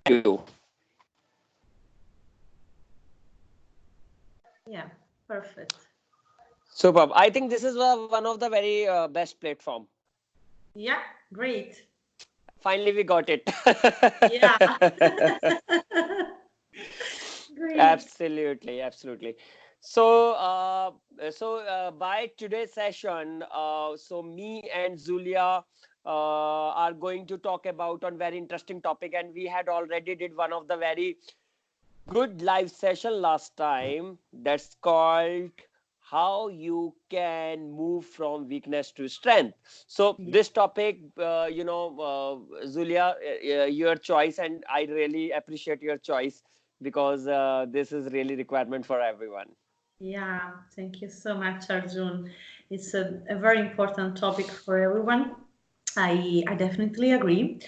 you. Yeah, perfect. Superb. I think this is one of the very best platform. Yeah, great. Finally, we got it. Yeah. Great. Absolutely, absolutely. So by today's session, so me and Zulia are going to talk about on very interesting topic, and we had already did one of the very good live session last time. That's called how you can move from weakness to strength. So Yeah. this topic, Zulia, your choice, and I really appreciate your choice because this is really requirement for everyone. Yeah, thank you so much, Arjun. It's a very important topic for everyone. I definitely agree.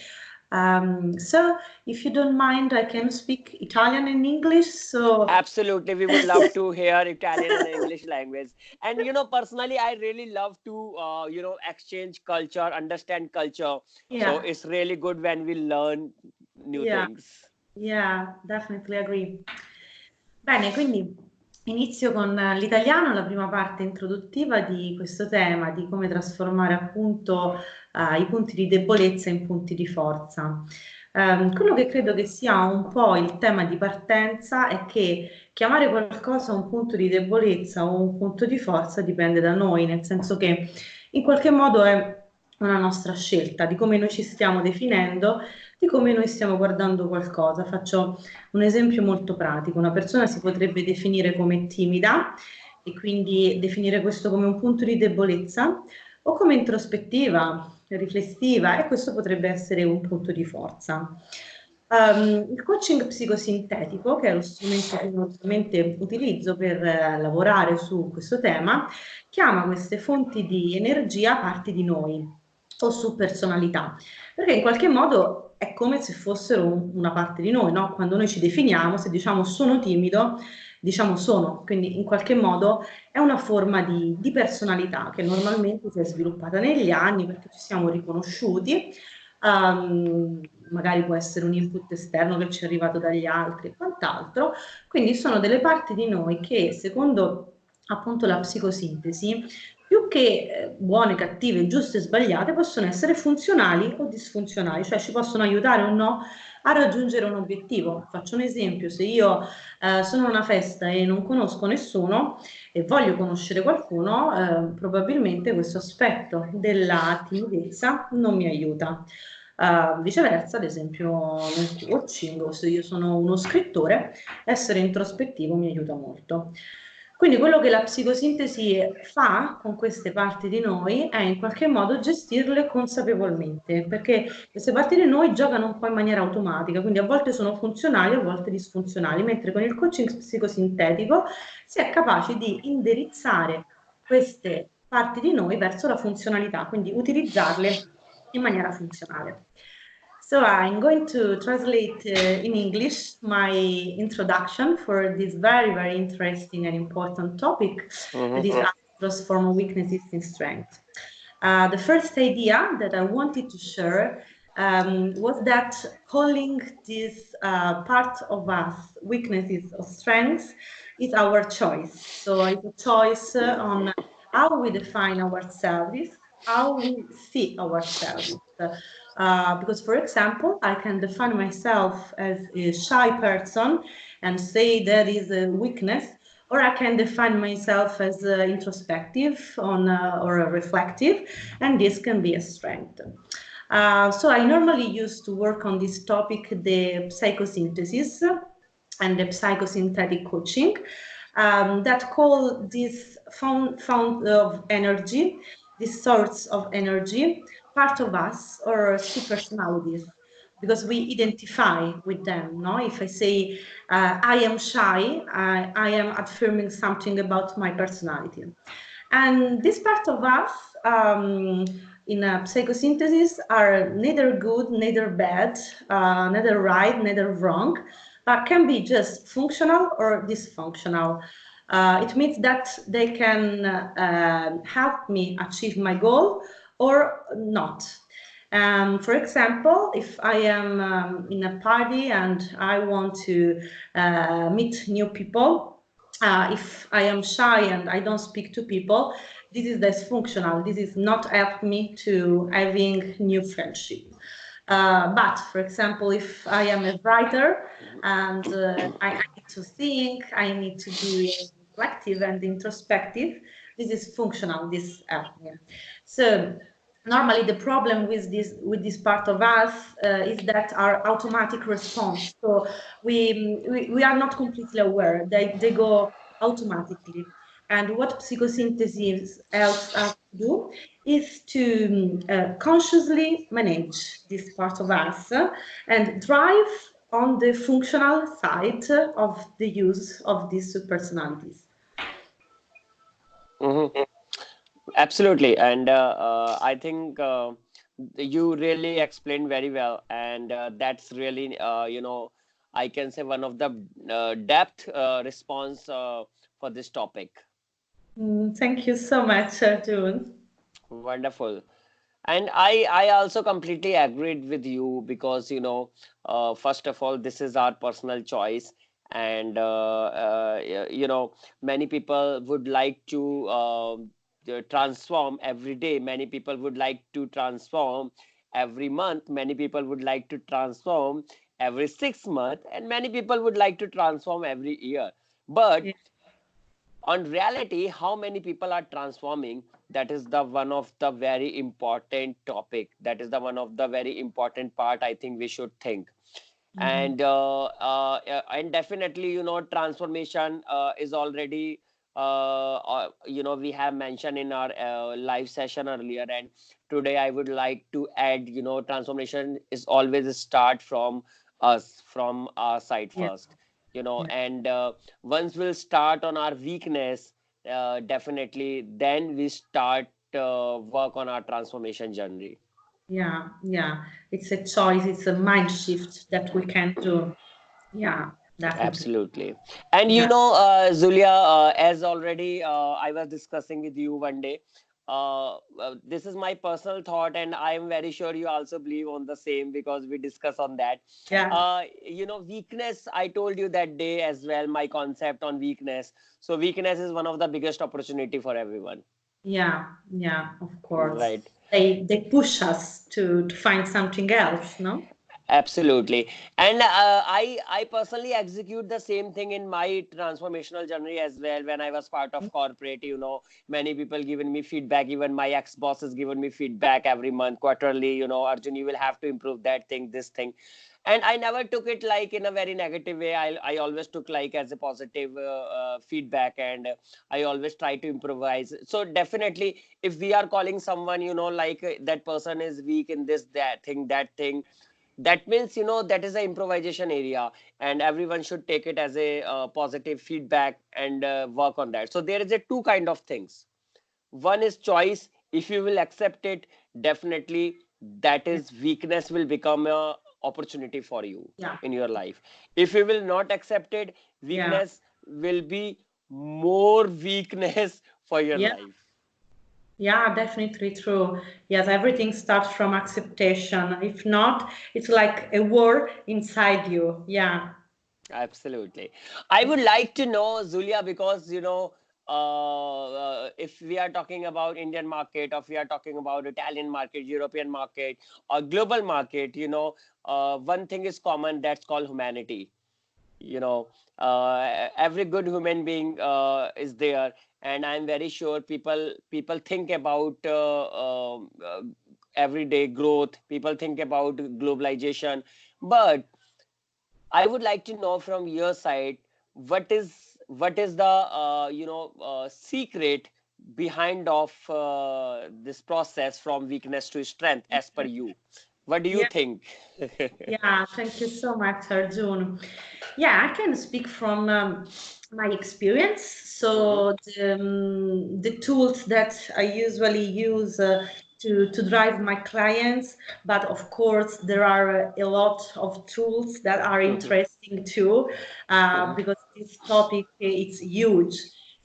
So, if you don't mind, I can speak Italian and English. So, Absolutely, we would love to hear Italian and English language. And personally, I really love to exchange culture, understand culture. So yeah, it's really good when we learn new yeah, things. yeah, definitely agree. Bene, quindi inizio con l'italiano, la prima parte introduttiva di questo tema, di come trasformare appunto i punti di debolezza in punti di forza. Quello che credo che sia un po' il tema di partenza è che chiamare qualcosa un punto di debolezza o un punto di forza dipende da noi, nel senso che in qualche modo è una nostra scelta di come noi ci stiamo definendo, di come noi stiamo guardando qualcosa. Faccio un esempio molto pratico: una persona si potrebbe definire come timida e quindi definire questo come un punto di debolezza, o come introspettiva, riflessiva, e questo potrebbe essere un punto di forza. Il coaching psicosintetico, che è lo strumento che normalmente utilizzo per lavorare su questo tema, chiama queste fonti di energia parti di noi o su personalità, perché in qualche modo è come se fossero una parte di noi, no? Quando noi ci definiamo, se diciamo sono timido, diciamo sono, quindi in qualche modo è una forma di personalità che normalmente si è sviluppata negli anni perché ci siamo riconosciuti. Magari può essere un input esterno che ci è arrivato dagli altri e quant'altro, quindi sono delle parti di noi che, secondo appunto la psicosintesi, più che buone, cattive, giuste e sbagliate, possono essere funzionali o disfunzionali, cioè ci possono aiutare o no a raggiungere un obiettivo. Faccio un esempio: se io sono a una festa e non conosco nessuno e voglio conoscere qualcuno, probabilmente questo aspetto della timidezza non mi aiuta. Viceversa, ad esempio nel coaching, o se io sono uno scrittore, essere introspettivo mi aiuta molto. Quindi quello che la psicosintesi fa con queste parti di noi è in qualche modo gestirle consapevolmente, perché queste parti di noi giocano un po' in maniera automatica, quindi a volte sono funzionali, a volte disfunzionali, mentre con il coaching psicosintetico si è capaci di indirizzare queste parti di noi verso la funzionalità, quindi utilizzarle in maniera funzionale. So I'm going to translate in English my introduction for this very, very interesting and important topic that is Mhm. how to transform weaknesses in strength. The first idea that I wanted to share was that calling this part of us weaknesses or strengths is our choice. So it's a choice on how we define ourselves, how we see ourselves. Because, for example, I can define myself as a shy person and say that is a weakness, or I can define myself as introspective or reflective, and this can be a strength. So I normally used to work on this topic, the psychosynthesis and the psychosynthetic coaching, that call this found of energy, these sorts of energy, part of us or superpersonalities, because we identify with them. No, if I say I am shy, I am affirming something about my personality, and this part of us. In psychosynthesis are neither good, neither bad, neither right, neither wrong, but can be just functional or dysfunctional. It means that they can help me achieve my goal or not. For example, if I am in a party and I want to meet new people, if I am shy and I don't speak to people, this is dysfunctional. This is not help me to having new friendship. But for example, if I am a writer and I need to think, I need to be reflective and introspective, this is functional, this help me. So normally the problem with this part of us is that our automatic response. So we are not completely aware. They go automatically. And what psychosynthesis helps us to do is to consciously manage this part of us and drive on the functional side of the use of these personalities. Mhm. Absolutely. And I think you really explained very well. And that's really, I can say one of the depth response for this topic. Thank you so much, June. Wonderful. And I also completely agreed with you because, first of all, this is our personal choice. And, many people would like to transform every day. Many people would like to transform every month. Many people would like to transform every 6 months. And many people would like to transform every year. But Yeah. on reality, how many people are transforming, that is the one of the very important topic, that is the one of the very important part I think we should think. Mhm. And definitely, transformation is already we have mentioned in our live session earlier. And today I would like to add, transformation is always start from us, from our side Yeah. first. Yeah. And once we'll start on our weakness, definitely then we start work on our transformation journey. Yeah, yeah. It's a choice, it's a mind shift that we can do. Yeah, definitely. Absolutely. And Yeah, Zulia, as already I was discussing with you one day, this is my personal thought, and I am very sure you also believe on the same because we discuss on that. yeah, Weakness, I told you that day as well, my concept on weakness. So, weakness is one of the biggest opportunity for everyone, yeah, yeah, of course. right? They push us to find something else, no? Absolutely. And I personally execute the same thing in my transformational journey as well. When I was part of corporate, many people given me feedback. Even my ex-boss has given me feedback every month, quarterly, Arjun, you will have to improve that thing, this thing. And I never took it like in a very negative way. I always took like as a positive feedback, and I always try to improvise. So definitely, if we are calling someone, like that person is weak in this, that thing, that means that is an improvisation area, and everyone should take it as a positive feedback and work on that. So there is a two kind of things. One is choice. If you will accept it, definitely that Yeah, is weakness will become a opportunity for you yeah, in your life. If you will not accept it, yeah, weakness will be more weakness for your yeah, life. yeah, definitely true. Yes, everything starts from acceptation. If not, it's like a war inside you. Yeah. Absolutely. I would like to know, Zulia, because if we are talking about Indian market, or if we are talking about Italian market, European market, or global market, one thing is common, that's called humanity. You know, every good human being is there, and I'm very sure people think about everyday growth. People think about globalization, but I would like to know from your side, what is the secret behind of this process from weakness to strength as per you? What do you Yeah. think? Yeah, thank you so much, Arjun. Yeah, I can speak from my experience. Mhm, So the tools that I usually use to drive my clients, but of course there are a lot of tools that are mhm, interesting too, mhm, because this topic it's huge.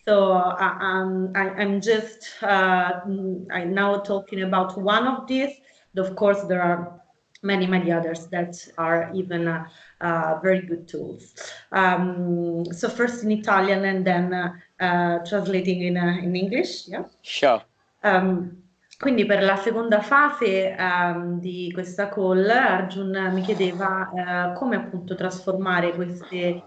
So I'm just I now talking about one of these. Of course, there are many others that are even very good tools. So first in Italian and then translating in English, yeah? Sure. Quindi per la seconda fase di questa call Arjun mi chiedeva come appunto trasformare questi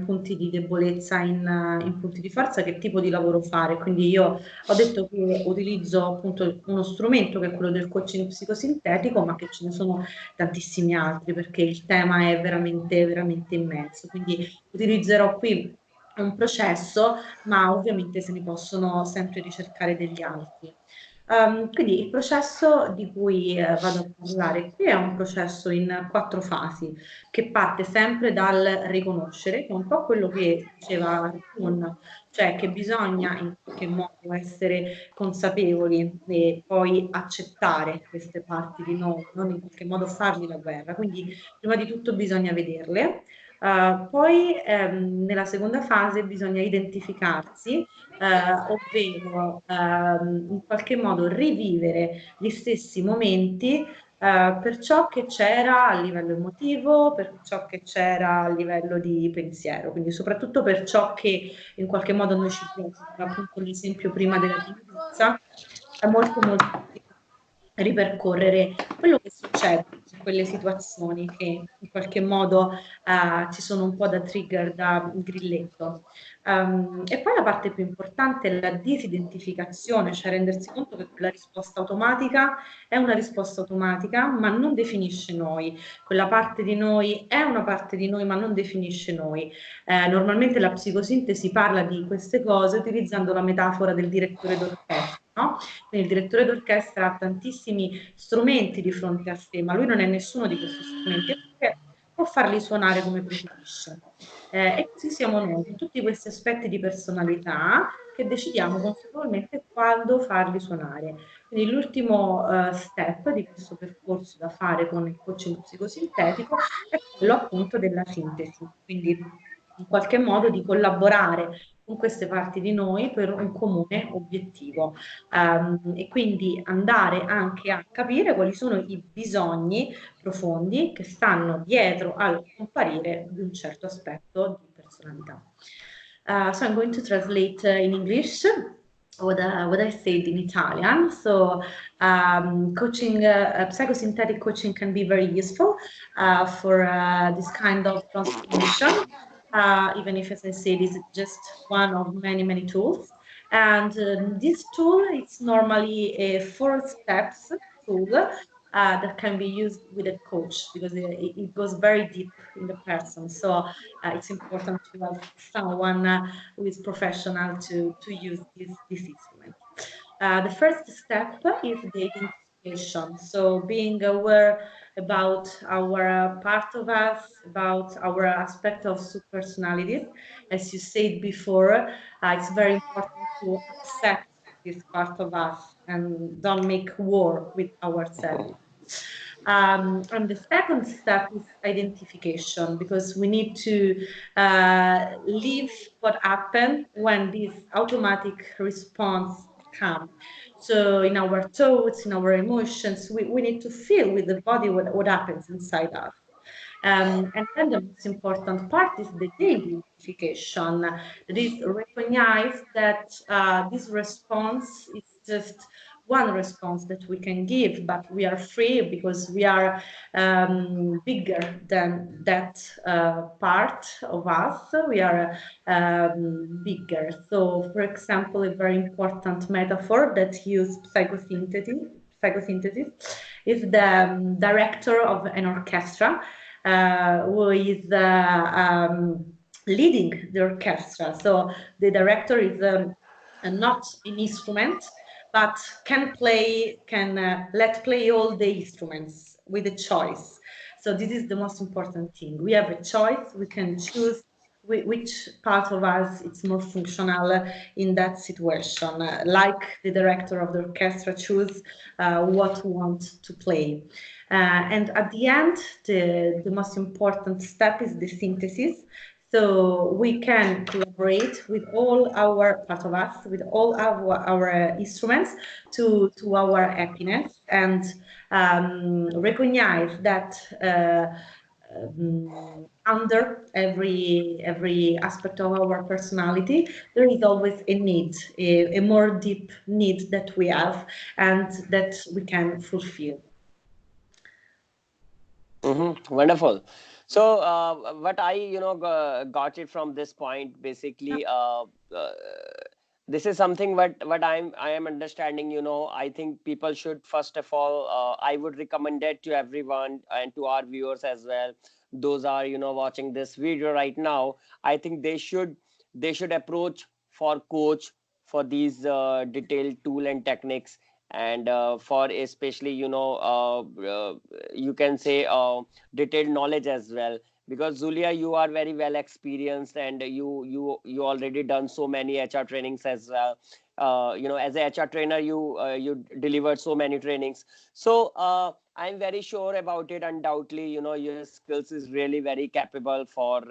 punti di debolezza in punti di forza, che tipo di lavoro fare. Quindi io ho detto che utilizzo appunto uno strumento che è quello del coaching psicosintetico, ma che ce ne sono tantissimi altri perché il tema è veramente immenso. Quindi utilizzerò qui un processo, ma ovviamente se ne possono sempre ricercare degli altri. Quindi il processo di cui vado a parlare qui è un processo in 4 fasi, che parte sempre dal riconoscere, che è un po' quello che diceva Arjun, cioè che bisogna in qualche modo essere consapevoli e poi accettare queste parti di noi, non in qualche modo fargli la guerra. Quindi prima di tutto bisogna vederle. Poi nella seconda fase bisogna identificarsi, ovvero in qualche modo rivivere gli stessi momenti per ciò che c'era a livello emotivo, per ciò che c'era a livello di pensiero, quindi soprattutto per ciò che in qualche modo noi ci preoccupa, appunto l'esempio prima della timidezza, è molto ripercorrere quello che succede in quelle situazioni che in qualche modo ci sono un po' da trigger, da grilletto. E poi la parte più importante è la disidentificazione, cioè rendersi conto che la risposta automatica è una risposta automatica, ma non definisce noi. Quella parte di noi è una parte di noi, ma non definisce noi. Normalmente la psicosintesi parla di queste cose utilizzando la metafora del direttore d'orchestra, no? Quindi il direttore d'orchestra ha tantissimi strumenti di fronte a sé, ma lui non è nessuno di questi strumenti, perché può farli suonare come preferisce. E così siamo noi, con tutti questi aspetti di personalità che decidiamo consapevolmente quando farli suonare. Quindi l'ultimo step di questo percorso da fare con il coaching psicosintetico è quello appunto della sintesi, quindi in qualche modo di collaborare con queste parti di noi per un comune obiettivo. E quindi andare anche a capire quali sono i bisogni profondi che stanno dietro al comparire di un certo aspetto di personalità. So I'm going to translate in English what I said in Italian. So coaching, psychosynthetic coaching can be very useful for this kind of transformation, even if, as I said, it's just one of many tools. And this tool is normally a 4 steps tool that can be used with a coach because it goes very deep in the person. So it's important to have someone who is professional to use this instrument. The first step is the identification. So being aware about our part of us, about our aspect of subpersonalities. As you said before, it's very important to accept this part of us and don't make war with ourselves. And the second step is identification, because we need to leave what happened when this automatic response comes. So in our thoughts, in our emotions, we need to feel with the body what happens inside us. And then the most important part is the identification. That is, recognize that this response is just one response that we can give, but we are free because we are bigger than that part of us. We are bigger. So, for example, a very important metaphor that uses psychosynthesis is the director of an orchestra who is leading the orchestra. So the director is not an instrument, but can let play all the instruments with a choice. So this is the most important thing. We have a choice. We can choose which part of us is more functional in that situation. Like the director of the orchestra choose what want to play. And at the end, the most important step is the synthesis. So we can collaborate with all our part of us, with all our instruments to our happiness, and recognize that under every aspect of our personality, there is always a need, a more deep need that we have and that we can fulfill. Wonderful. So, what I, got it from this point, basically, this is something what I am understanding. I think people should first of all, I would recommend it to everyone and to our viewers as well. Those are watching this video right now. I think they should approach for coach for these detailed tool and techniques, and for especially you can say detailed knowledge as well, because Zulia, you are very well experienced, and you already done so many HR trainings as well. As a HR trainer, you delivered so many trainings. So I'm very sure about it. Undoubtedly, your skills is really very capable for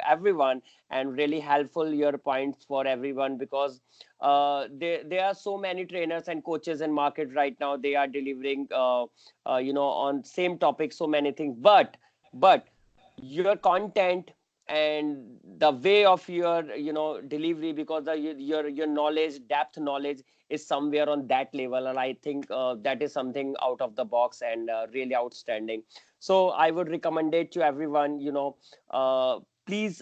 everyone, and really helpful your points for everyone, because there are so many trainers and coaches in market right now. They are delivering on same topic so many things, but your content and the way of your delivery, because your knowledge, depth knowledge, is somewhere on that level, and I think that is something out of the box and really outstanding. So I would recommend it to everyone. Please,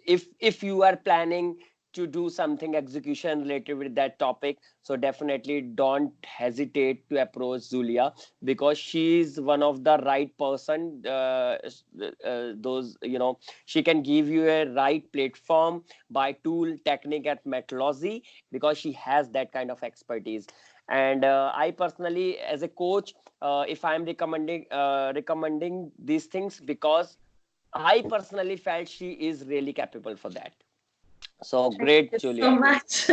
if you are planning to do something execution related with that topic, so definitely don't hesitate to approach Zulia, because she is one of the right person. Those she can give you a right platform by tool, technique, and methodology, because she has that kind of expertise. And I personally, as a coach, if I'm recommending these things, because I personally felt she is really capable for that. So Thank great, you so Julia. much.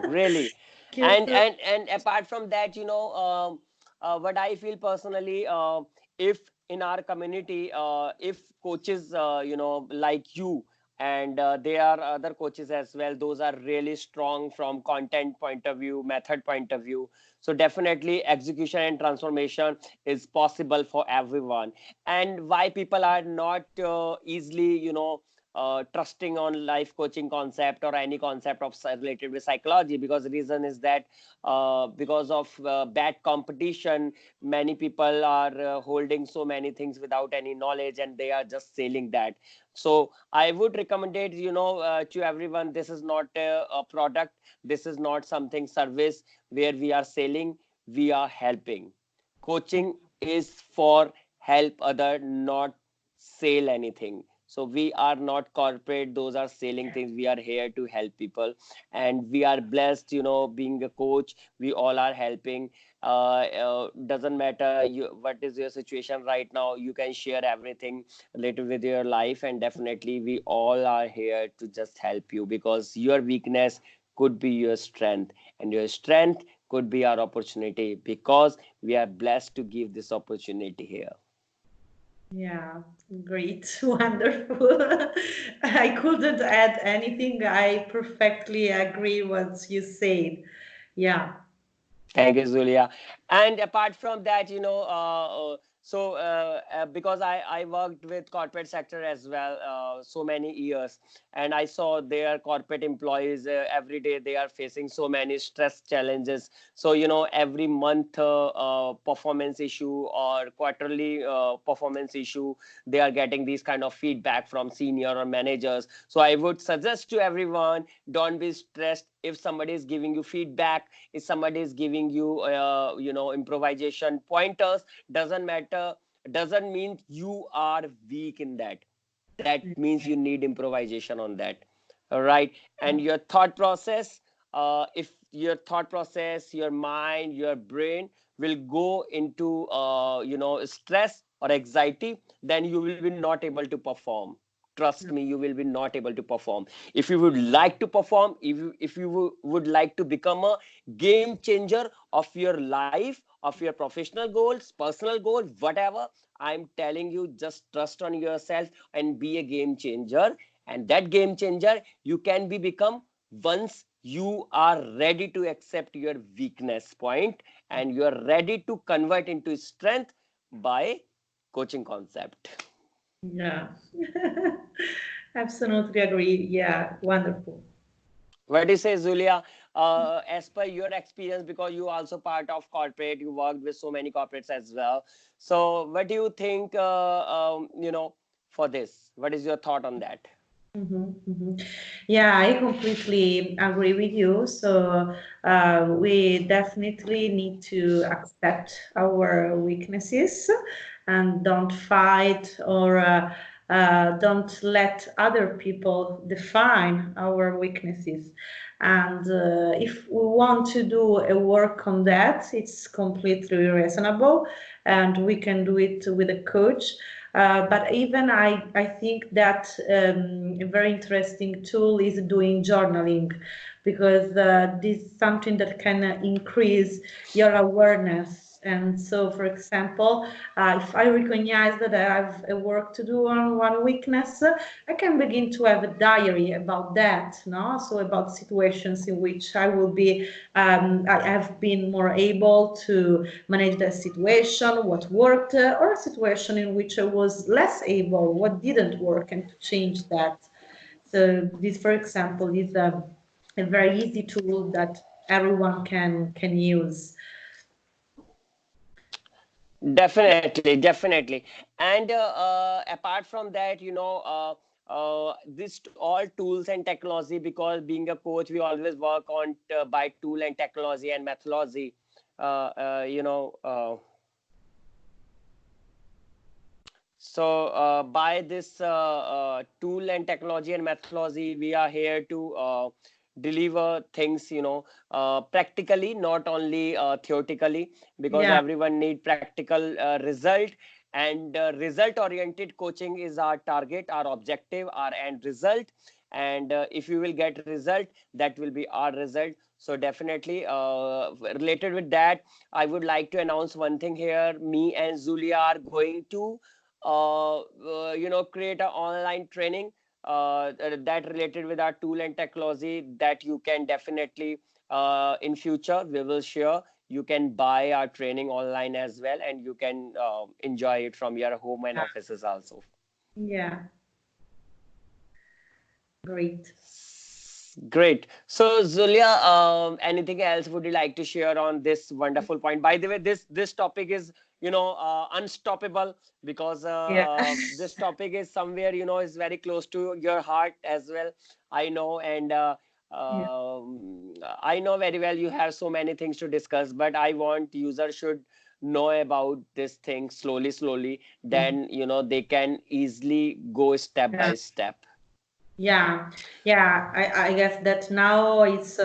Really. Thank you and so and and apart from that, what I feel personally, if in our community, if coaches like you, and there are other coaches as well, those are really strong from content point of view, method point of view. So definitely execution and transformation is possible for everyone. And why people are not easily trusting on life coaching concept or any concept of related with psychology, because the reason is that because of bad competition, many people are holding so many things without any knowledge, and they are just selling that. So I would recommend it, to everyone. This is not a product. This is not something service where we are selling. We are helping. Coaching is for help other, not sell anything. So we are not corporate, those are selling things. We are here to help people, and we are blessed, being a coach. We all are helping. Doesn't matter what is your situation right now, you can share everything related with your life, and definitely we all are here to just help you, because your weakness could be your strength, and your strength could be our opportunity, because we are blessed to give this opportunity here. Yeah, great, wonderful. I couldn't add anything. I perfectly agree what you said. Yeah. Thank you, Zulia. And apart from that, because I worked with corporate sector as well so many years, and I saw their corporate employees every day they are facing so many stress challenges. So every month performance issue or quarterly performance issue, they are getting these kind of feedback from senior or managers. So I would suggest to everyone, don't be stressed if somebody is giving you feedback, if somebody is giving you improvisation pointers. Doesn't matter, doesn't mean you are weak in that. That means you need improvisation on that. All right. And your thought process, if your thought process, your mind, your brain will go into stress or anxiety, then you will be not able to perform. Trust me, you will be not able to perform. If you would like to perform, if you would like to become a game changer of your life, of your professional goals, personal goals, whatever. I'm telling you, just trust on yourself and be a game changer. And that game changer you can become once you are ready to accept your weakness point and you are ready to convert into strength by coaching concept. Yeah. Absolutely agree. Yeah, wonderful. What do you say, Zulia? As per your experience, because you also part of corporate, you worked with so many corporates as well. So, what do you think? For this, what is your thought on that? Yeah, I completely agree with you. So we definitely need to accept our weaknesses and don't fight or don't let other people define our weaknesses. And if we want to do a work on that, it's completely reasonable, and we can do it with a coach. But even I think that a very interesting tool is doing journaling, because this is something that can increase your awareness. And so, for example, if I recognize that I have a work to do on one weakness, I can begin to have a diary about that, no? So about situations in which I will be, I have been more able to manage that situation, what worked, or a situation in which I was less able, what didn't work, and to change that. So this, for example, is a very easy tool that everyone can use. Definitely, definitely. And apart from that, this all tools and technology, because being a coach, we always work on by tool and technology and methodology. Uh, uh, you know, uh, by this tool and technology and methodology, we are here to deliver things, practically, not only theoretically, because Yeah. everyone need practical result. And result-oriented coaching is our target, our objective, our end result. And if you will get result, that will be our result. So definitely, related with that, I would like to announce one thing here. Me and Zulia are going to create an online training that related with our tool and technology, that you can definitely in future we will share. You can buy our training online as well, and you can enjoy it from your home and offices also. Yeah. Great. Great. So, Zulia, anything else would you like to share on this wonderful point? By the way, this topic is unstoppable, because Yeah. this topic is somewhere is very close to your heart as well. I know, and Yeah. I know very well you have so many things to discuss, but I want users should know about this thing slowly, slowly. Mhm. Then they can easily go step Yeah. by step. Yeah, yeah. I guess that now it's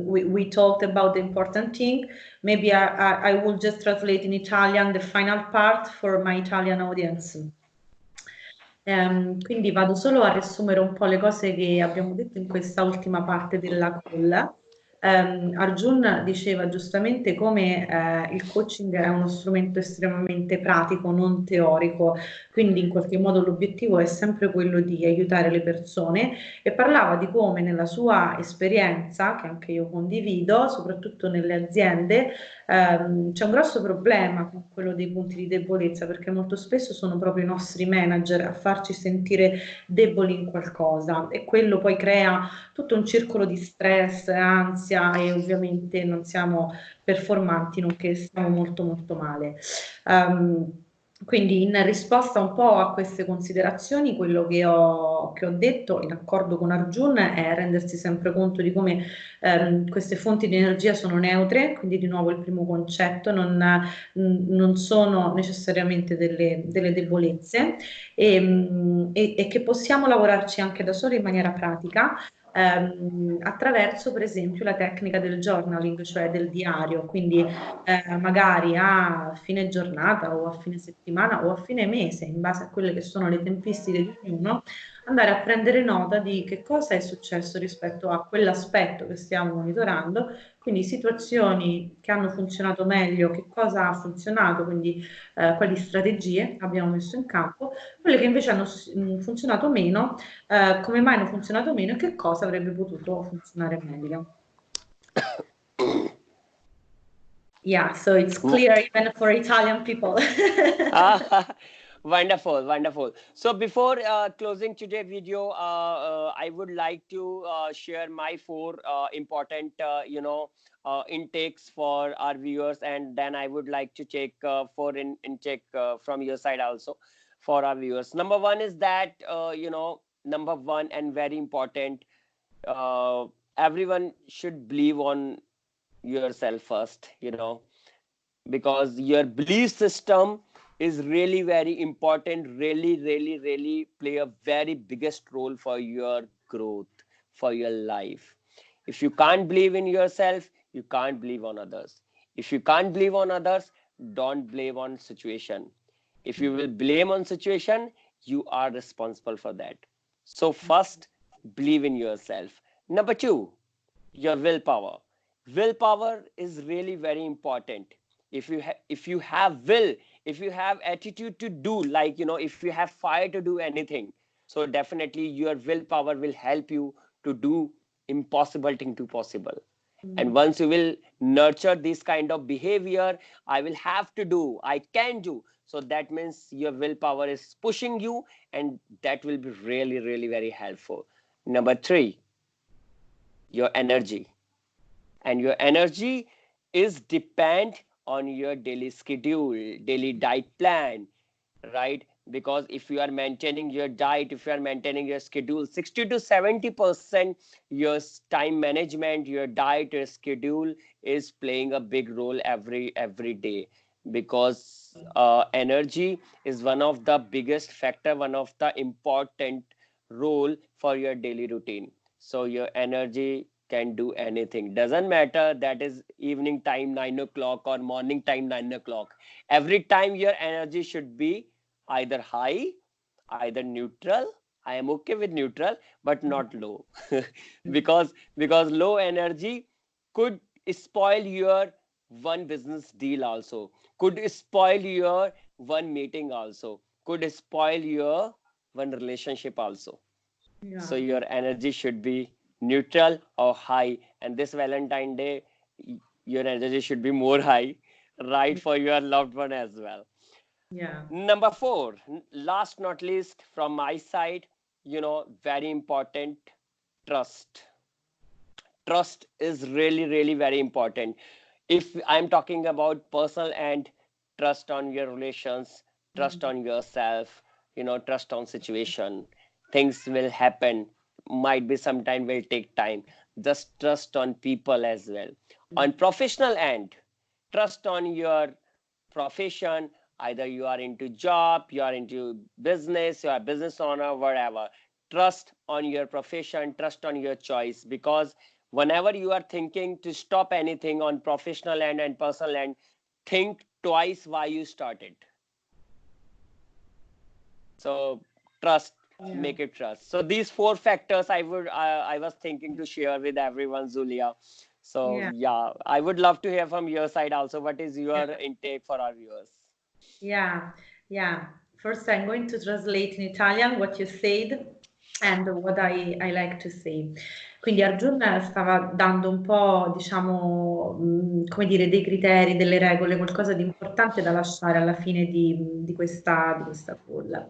we talked about the important thing. Maybe I will just translate in Italian the final part for my Italian audience. Quindi vado solo a riassumere un po' le cose che abbiamo detto in questa ultima parte della call. Arjun diceva giustamente come il coaching è uno strumento estremamente pratico, non teorico, quindi in qualche modo l'obiettivo è sempre quello di aiutare le persone, e parlava di come nella sua esperienza, che anche io condivido, soprattutto nelle aziende, c'è un grosso problema con quello dei punti di debolezza, perché molto spesso sono proprio i nostri manager a farci sentire deboli in qualcosa, e quello poi crea tutto un circolo di stress, ansia, e ovviamente non siamo performanti, nonché stiamo molto molto male. Quindi in risposta un po' a queste considerazioni, quello che ho detto in accordo con Arjun è rendersi sempre conto di come queste fonti di energia sono neutre, quindi di nuovo il primo concetto, non sono necessariamente delle debolezze, e che possiamo lavorarci anche da soli in maniera pratica, attraverso per esempio la tecnica del journaling, cioè del diario. Quindi magari a fine giornata o a fine settimana o a fine mese, in base a quelle che sono le tempistiche di ognuno, andare a prendere nota di che cosa è successo rispetto a quell'aspetto che stiamo monitorando, quindi situazioni che hanno funzionato meglio, che cosa ha funzionato, quindi quali strategie abbiamo messo in campo, quelle che invece hanno funzionato meno, come mai hanno funzionato meno e che cosa avrebbe potuto funzionare meglio. Yeah, so it's clear even for Italian people. Wonderful, wonderful. So before closing today's video, I would like to share my 4 important, intakes for our viewers, and then I would like to take 4 intake from your side also for our viewers. Number 1 is that, number 1 and very important, everyone should believe on yourself first, because your belief system is really very important, really play a very biggest role for your growth, for your life. If you can't believe in yourself, you can't believe on others. If you can't believe on others, don't blame on situation. If you will blame on situation, you are responsible for that. So first, believe in yourself. Number 2, your willpower. Willpower is really very important. If you have will, if you have attitude to do, like, if you have fire to do anything, so definitely your willpower will help you to do impossible thing to possible. And once you will nurture this kind of behavior, I will have to do, I can do, so that means your willpower is pushing you, and that will be really very helpful. Number 3, your energy. And your energy is depend on your daily schedule, daily diet plan, right? Because if you are maintaining your diet, if you are maintaining your schedule, 60 to 70% your time management, your diet, your schedule is playing a big role every day, because energy is one of the biggest factor, one of the important role for your daily routine. So your energy can do anything, doesn't matter that is evening time 9 o'clock or morning time 9 o'clock. Every time your energy should be either high, either neutral. I am okay with neutral, but not low. because low energy could spoil your one business deal also, could spoil your one meeting also, could spoil your one relationship also. So your energy should be neutral or high, and this Valentine Day, your energy should be more high, right, for your loved one as well. Number 4, last not least from my side, very important, trust. Trust is really very important. If I'm talking about personal and trust on your relations, trust on yourself, trust on situation, things will happen, might be sometime will take time. Just trust on people as well. On professional end, trust on your profession, either you are into job, you are into business, you are a business owner, whatever. Trust on your profession, trust on your choice, because whenever you are thinking to stop anything on professional end and personal end, think twice why you started. So trust, make it trust. So these 4 factors I was thinking to share with everyone, Zulia. So yeah, I would love to hear from your side also. What is your intake for our viewers? Yeah. First, I'm going to translate in Italian what you said and what I like to say. Quindi Arjun stava dando un po', diciamo, come dire, dei criteri, delle regole, qualcosa di importante da lasciare alla fine di questa call.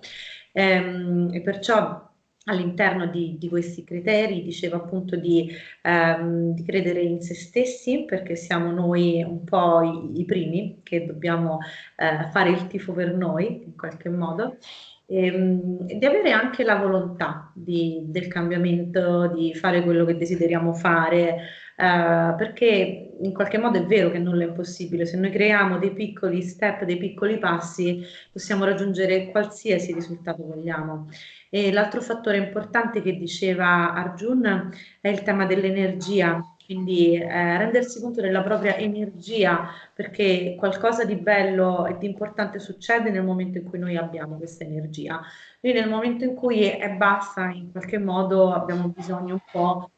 E perciò all'interno di questi criteri diceva appunto di credere in se stessi, perché siamo noi un po' i primi che dobbiamo fare il tifo per noi in qualche modo, di avere anche la volontà del cambiamento, di fare quello che desideriamo fare, perché in qualche modo è vero che nulla è impossibile. Se noi creiamo dei piccoli step, dei piccoli passi, possiamo raggiungere qualsiasi risultato vogliamo. E l'altro fattore importante che diceva Arjun è il tema dell'energia, quindi rendersi conto della propria energia, perché qualcosa di bello e di importante succede nel momento in cui noi abbiamo questa energia. Quindi nel momento in cui è bassa, in qualche modo abbiamo bisogno un po'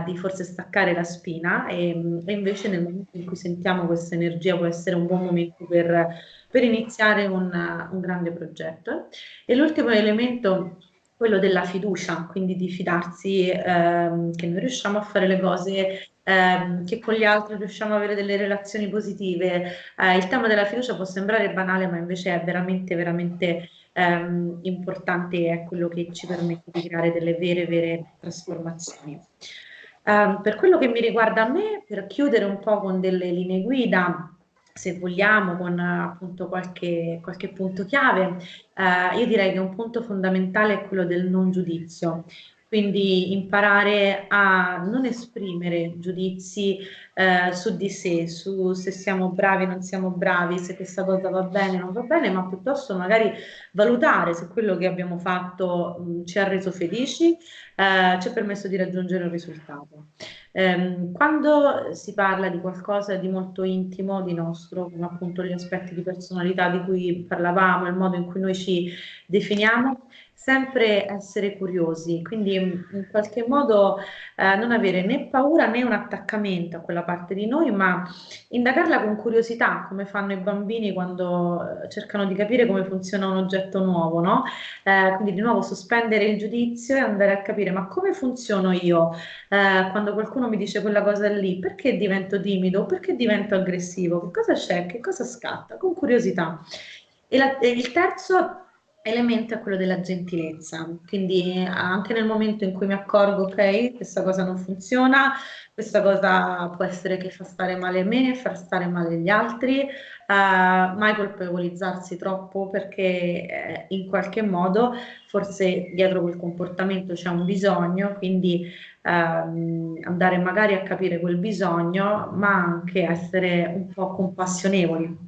di forse staccare la spina e invece nel momento in cui sentiamo questa energia può essere un buon momento per iniziare un grande progetto. E l'ultimo elemento, quello della fiducia, quindi di fidarsi che noi riusciamo a fare le cose, che con gli altri riusciamo ad avere delle relazioni positive. Il tema della fiducia può sembrare banale, ma invece è veramente, veramente importante e è quello che ci permette di creare delle vere, vere trasformazioni. Per quello che mi riguarda a me, per chiudere un po' con delle linee guida, se vogliamo, con appunto qualche punto chiave, io direi che un punto fondamentale è quello del non giudizio. Quindi imparare a non esprimere giudizi su di sé, su se siamo bravi o non siamo bravi, se questa cosa va bene o non va bene, ma piuttosto magari valutare se quello che abbiamo fatto ci ha reso felici, ci ha permesso di raggiungere un risultato. Quando si parla di qualcosa di molto intimo, di nostro, come appunto gli aspetti di personalità di cui parlavamo, il modo in cui noi ci definiamo, sempre essere curiosi, quindi in qualche modo non avere né paura né un attaccamento a quella parte di noi, ma indagarla con curiosità, come fanno i bambini quando cercano di capire come funziona un oggetto nuovo, no? Quindi di nuovo sospendere il giudizio e andare a capire ma come funziono io quando qualcuno mi dice quella cosa lì, perché divento timido, perché divento aggressivo, che cosa c'è, che cosa scatta, con curiosità. E il terzo elemento è quello della gentilezza, quindi anche nel momento in cui mi accorgo, ok, questa cosa non funziona, questa cosa può essere che fa stare male me, fa stare male gli altri, mai colpevolizzarsi troppo perché in qualche modo forse dietro quel comportamento c'è un bisogno, quindi andare magari a capire quel bisogno, ma anche essere un po' compassionevoli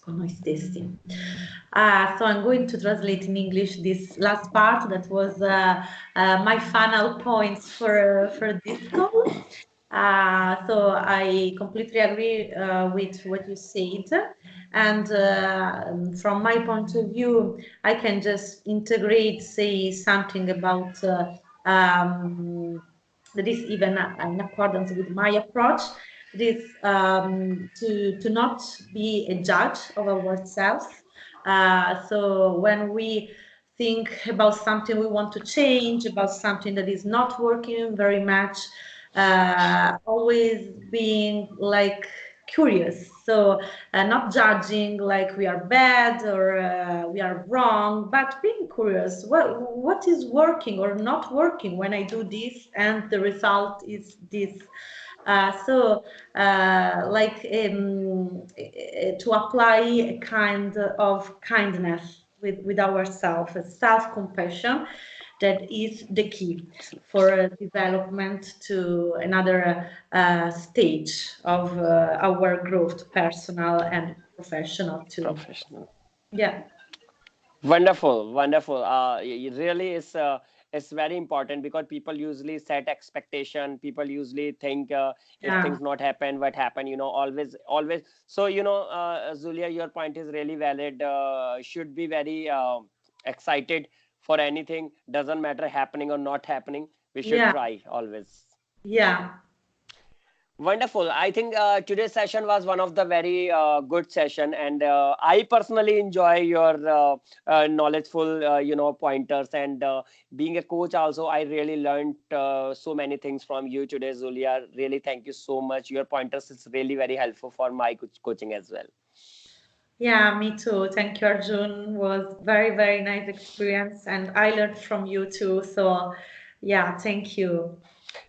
con noi stessi. So I'm going to translate in English this last part that was my final points for this call. So I completely agree with what you said. And from my point of view, I can just integrate, say something about that is even in accordance with my approach. It is to not be a judge of ourselves. So when we think about something we want to change, about something that is not working very much, always being like curious, so not judging like we are bad or we are wrong, but being curious, what is working or not working when I do this and the result is this. To apply a kind of kindness with ourselves, self-compassion, that is the key for development to another stage of our growth, personal and professional too. Professional. Yeah. Wonderful, wonderful. It really is. It's very important because people usually set expectation. People usually think if Yeah. things not happen, what happen. Always, always. So Zulia, your point is really valid. Should be very excited for anything. Doesn't matter happening or not happening. We should Yeah. try always. Yeah. Wonderful. I think today's session was one of the very good session, and I personally enjoy your knowledgeful, pointers. And being a coach, also, I really learned so many things from you today, Zulia. Really, thank you so much. Your pointers is really very helpful for my coaching as well. Yeah, me too. Thank you, Arjun. Was very, very nice experience, and I learned from you too. So, yeah, thank you.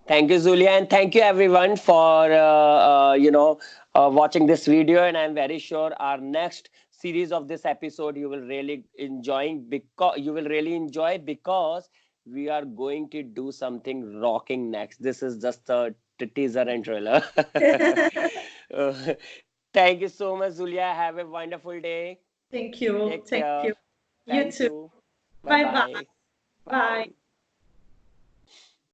Thank you, Zulia, and thank you everyone for watching this video. And I'm very sure our next series of this episode you will really enjoy because we are going to do something rocking next. This is just a teaser and trailer. Uh, Thank you so much, Zulia. Have a wonderful day. Thank you. Take Thank care. you. You Thank too. you. Bye bye. Bye-bye. Bye. Bye.